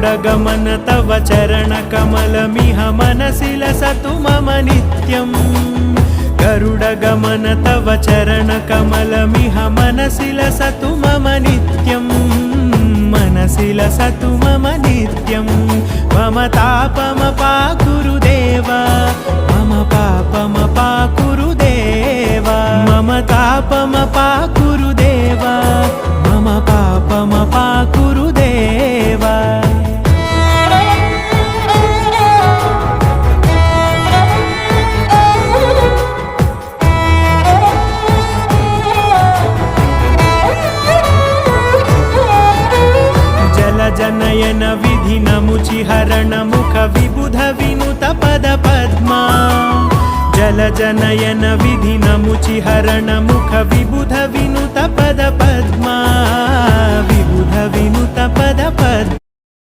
गरुडगमन तव चरणकमलमिह मनसि लसतु मम नित्यम् गरुडगमन तव चरणकमलमिह मनसि लसतु मम नित्यम् मनसि लसतु मम नित्यम् मम तापमपाकुरु देव मम पापमपाकुरु देव मम तापमपाकुरु देव मम पापमपाकुरु देव जनयन विधि नमुचिहरण मुख विबुध विनुत पद पद्मा जल जनयन विधि नमुचिहरण मुख विबुध विनुत पद पद्मा विबुध विनुत पद पद्मा